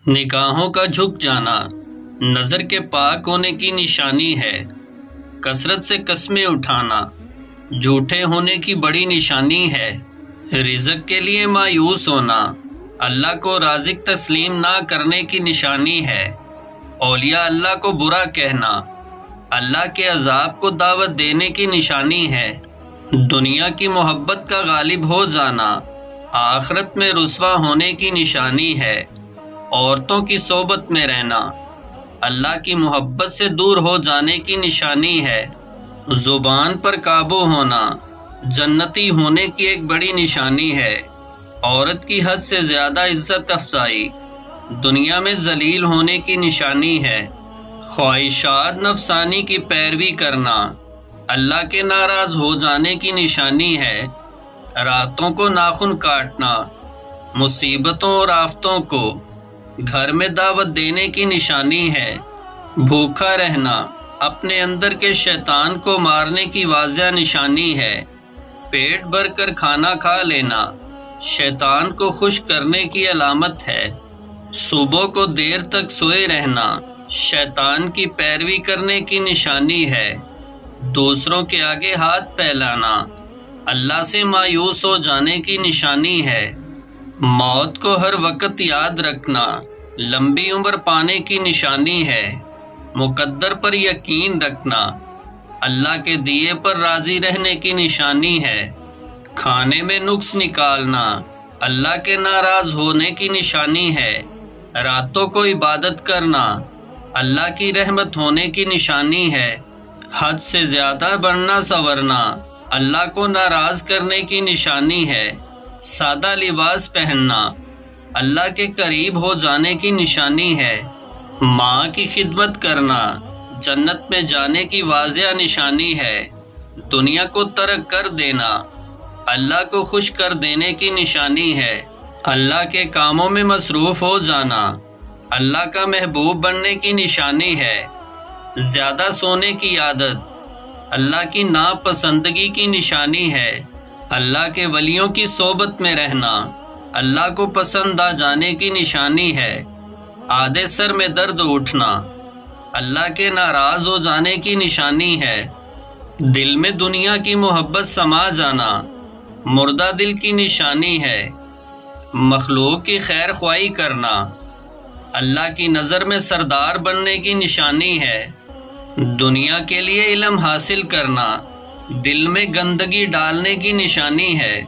نگاہوں کا جھک جانا نظر کے پاک ہونے کی نشانی ہے۔ کثرت سے قسمیں اٹھانا جھوٹے ہونے کی بڑی نشانی ہے۔ رزق کے لیے مایوس ہونا اللہ کو رازق تسلیم نہ کرنے کی نشانی ہے۔ اولیاء اللہ کو برا کہنا اللہ کے عذاب کو دعوت دینے کی نشانی ہے۔ دنیا کی محبت کا غالب ہو جانا آخرت میں رسوا ہونے کی نشانی ہے۔ عورتوں کی صحبت میں رہنا اللہ کی محبت سے دور ہو جانے کی نشانی ہے۔ زبان پر قابو ہونا جنتی ہونے کی ایک بڑی نشانی ہے۔ عورت کی حد سے زیادہ عزت افزائی دنیا میں ذلیل ہونے کی نشانی ہے۔ خواہشات نفسانی کی پیروی کرنا اللہ کے ناراض ہو جانے کی نشانی ہے۔ راتوں کو ناخن کاٹنا مصیبتوں اور آفتوں کو گھر میں دعوت دینے کی نشانی ہے۔ بھوکا رہنا اپنے اندر کے شیطان کو مارنے کی واضح نشانی ہے۔ پیٹ بھر کر کھانا کھا لینا شیطان کو خوش کرنے کی علامت ہے۔ صبح کو دیر تک سوئے رہنا شیطان کی پیروی کرنے کی نشانی ہے۔ دوسروں کے آگے ہاتھ پھیلانا اللہ سے مایوس ہو جانے کی نشانی ہے۔ موت کو ہر وقت یاد رکھنا لمبی عمر پانے کی نشانی ہے۔ مقدر پر یقین رکھنا اللہ کے دیے پر راضی رہنے کی نشانی ہے۔ کھانے میں نقص نکالنا اللہ کے ناراض ہونے کی نشانی ہے۔ راتوں کو عبادت کرنا اللہ کی رحمت ہونے کی نشانی ہے۔ حد سے زیادہ بڑھنا سنورنا اللہ کو ناراض کرنے کی نشانی ہے۔ سادہ لباس پہننا اللہ کے قریب ہو جانے کی نشانی ہے۔ ماں کی خدمت کرنا جنت میں جانے کی واضح نشانی ہے۔ دنیا کو ترک کر دینا اللہ کو خوش کر دینے کی نشانی ہے۔ اللہ کے کاموں میں مصروف ہو جانا اللہ کا محبوب بننے کی نشانی ہے۔ زیادہ سونے کی عادت اللہ کی ناپسندگی کی نشانی ہے۔ اللہ کے ولیوں کی صحبت میں رہنا اللہ کو پسند آ جانے کی نشانی ہے۔ آدھے سر میں درد اٹھنا اللہ کے ناراض ہو جانے کی نشانی ہے۔ دل میں دنیا کی محبت سما جانا مردہ دل کی نشانی ہے۔ مخلوق کی خیر خواہی کرنا اللہ کی نظر میں سردار بننے کی نشانی ہے۔ دنیا کے لیے علم حاصل کرنا دل میں گندگی ڈالنے کی نشانی ہے۔